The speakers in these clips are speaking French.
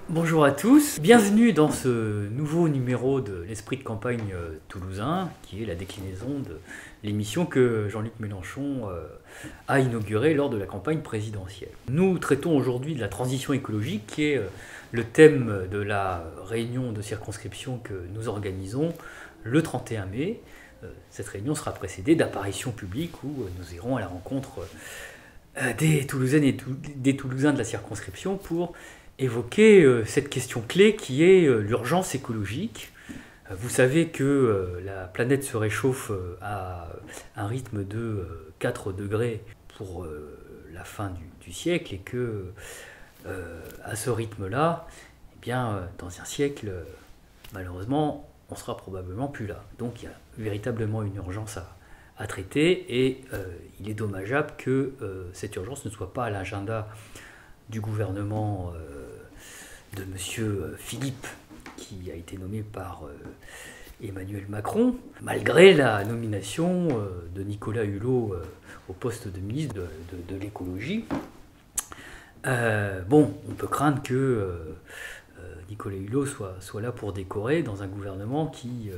Bonjour à tous, bienvenue dans ce nouveau numéro de l'Esprit de campagne toulousain, qui est la déclinaison de l'émission que Jean-Luc Mélenchon a inaugurée lors de la campagne présidentielle. Nous traitons aujourd'hui de la transition écologique, qui est le thème de la réunion de circonscription que nous organisons le 31 mai. Cette réunion sera précédée d'apparitions publiques où nous irons à la rencontre des Toulousaines et des Toulousains de la circonscription pour évoquer cette question clé qui est l'urgence écologique. Vous savez que la planète se réchauffe à un rythme de 4 degrés pour la fin du siècle et que à ce rythme-là, eh bien, dans un siècle, malheureusement, on sera probablement plus là. Donc il y a véritablement une urgence à traiter et il est dommageable que cette urgence ne soit pas à l'agenda du gouvernement de M. Philippe, qui a été nommé par Emmanuel Macron, malgré la nomination de Nicolas Hulot au poste de ministre de l'écologie. Bon, on peut craindre que Nicolas Hulot soit là pour décorer dans un gouvernement qui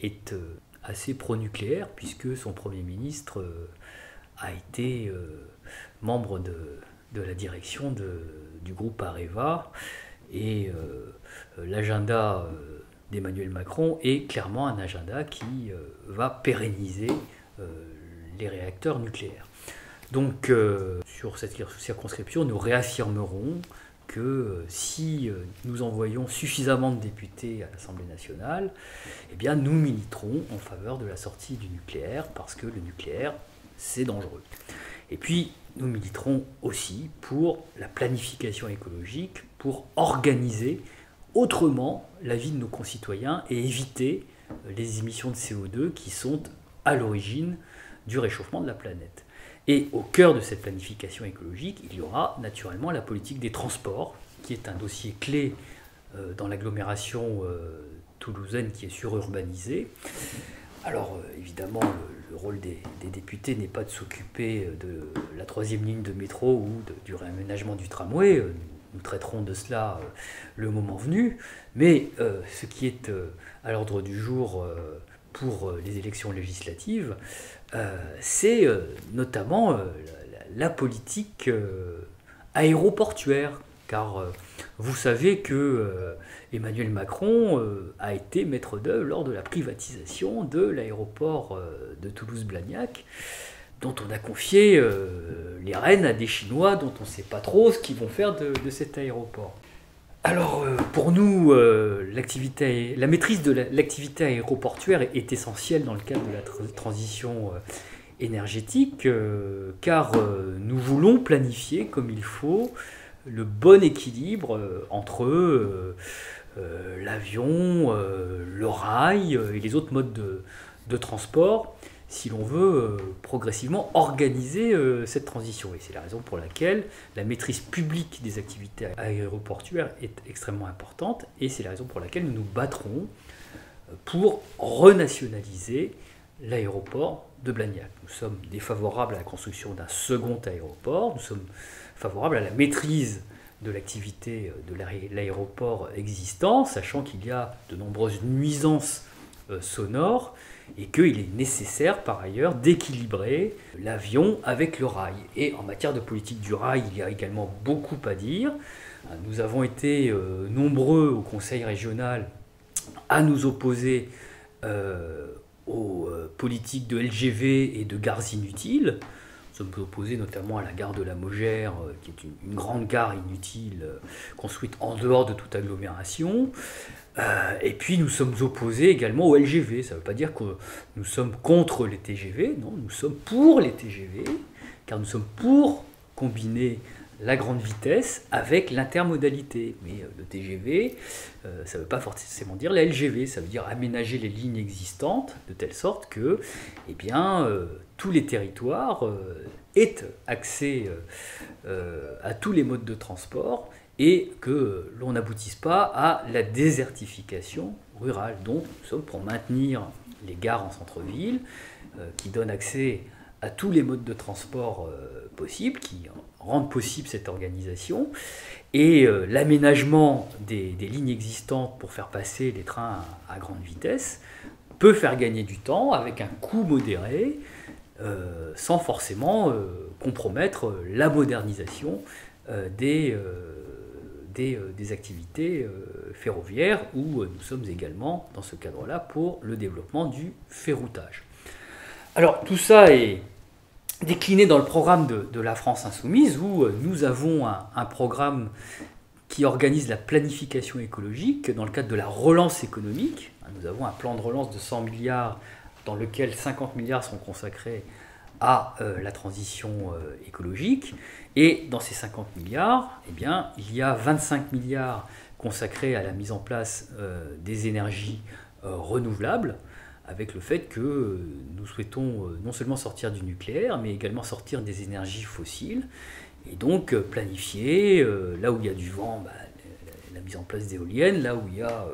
est assez pro-nucléaire, puisque son Premier ministre a été membre de la direction du groupe Areva, et l'agenda d'Emmanuel Macron est clairement un agenda qui va pérenniser les réacteurs nucléaires. Donc sur cette circonscription, nous réaffirmerons que si nous envoyons suffisamment de députés à l'Assemblée nationale, eh bien nous militerons en faveur de la sortie du nucléaire, parce que le nucléaire, c'est dangereux. Et puis, nous militerons aussi pour la planification écologique, pour organiser autrement la vie de nos concitoyens et éviter les émissions de CO2 qui sont à l'origine du réchauffement de la planète. Et au cœur de cette planification écologique, il y aura naturellement la politique des transports, qui est un dossier clé dans l'agglomération toulousaine qui est sururbanisée. Alors évidemment, le rôle des députés n'est pas de s'occuper de la 3e ligne de métro ou du réaménagement du tramway. Nous traiterons de cela le moment venu. Mais ce qui est à l'ordre du jour pour les élections législatives, c'est notamment la politique aéroportuaire. Car vous savez que Emmanuel Macron a été maître d'œuvre lors de la privatisation de l'aéroport de Toulouse-Blagnac, dont on a confié les rênes à des Chinois dont on ne sait pas trop ce qu'ils vont faire de cet aéroport. Alors pour nous, la maîtrise de l'activité aéroportuaire est essentielle dans le cadre de la transition énergétique, car nous voulons planifier comme il faut le bon équilibre entre l'avion, le rail et les autres modes de transport, si l'on veut progressivement organiser cette transition. Et c'est la raison pour laquelle la maîtrise publique des activités aéroportuaires est extrêmement importante, et c'est la raison pour laquelle nous nous battrons pour renationaliser l'aéroport de Blagnac. Nous sommes défavorables à la construction d'un second aéroport, nous sommes favorables à la maîtrise de l'activité de l'aéroport existant, sachant qu'il y a de nombreuses nuisances sonores et qu'il est nécessaire par ailleurs d'équilibrer l'avion avec le rail. Et en matière de politique du rail, il y a également beaucoup à dire. Nous avons été nombreux au Conseil régional à nous opposer aux politiques de LGV et de gares inutiles. Nous sommes opposés notamment à la gare de la Mogère, qui est une grande gare inutile, construite en dehors de toute agglomération. Et puis nous sommes opposés également au LGV. Ça ne veut pas dire que nous sommes contre les TGV, non, nous sommes pour les TGV, car nous sommes pour combiner la grande vitesse avec l'intermodalité. Mais le TGV, ça ne veut pas forcément dire la LGV, ça veut dire aménager les lignes existantes de telle sorte que eh bien, tous les territoires aient accès à tous les modes de transport et que l'on n'aboutisse pas à la désertification rurale. Donc nous sommes pour maintenir les gares en centre-ville qui donnent accès à tous les modes de transport possibles qui rendent possible cette organisation, et l'aménagement des lignes existantes pour faire passer les trains à grande vitesse peut faire gagner du temps avec un coût modéré, sans forcément compromettre la modernisation des activités ferroviaires, où nous sommes également dans ce cadre-là pour le développement du ferroutage. Alors tout ça est décliné dans le programme de la France Insoumise, où nous avons un programme qui organise la planification écologique dans le cadre de la relance économique. Nous avons un plan de relance de 100 milliards dans lequel 50 milliards sont consacrés à la transition écologique. Et dans ces 50 milliards, eh bien, il y a 25 milliards consacrés à la mise en place des énergies renouvelables, avec le fait que nous souhaitons non seulement sortir du nucléaire, mais également sortir des énergies fossiles, et donc planifier, là où il y a du vent, la mise en place d'éoliennes, là où il y a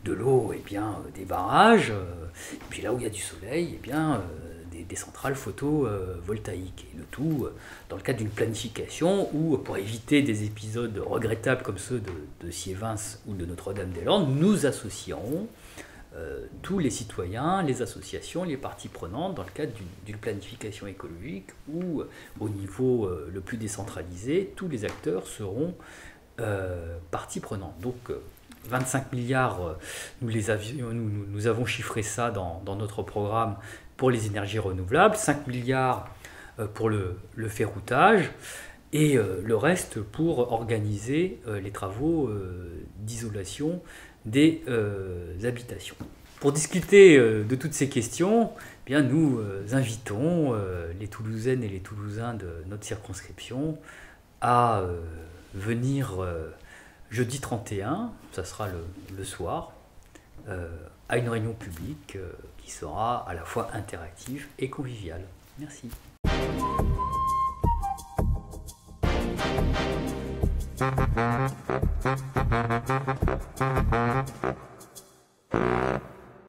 de l'eau, eh bien, des barrages, et puis là où il y a du soleil, eh bien, des centrales photovoltaïques. Et le tout dans le cadre d'une planification où, pour éviter des épisodes regrettables comme ceux de Sievins ou de Notre-Dame-des-Landes, nous associerons tous les citoyens, les associations, les parties prenantes dans le cadre d'une planification écologique où, au niveau le plus décentralisé, tous les acteurs seront parties prenantes. Donc 25 milliards, nous avons chiffré ça dans notre programme pour les énergies renouvelables, 5 milliards pour le ferroutage, et le reste pour organiser les travaux d'isolation des habitations. Pour discuter de toutes ces questions, eh bien, nous invitons les Toulousaines et les Toulousains de notre circonscription à venir jeudi 31, ça sera le soir, à une réunion publique qui sera à la fois interactive et conviviale. Merci.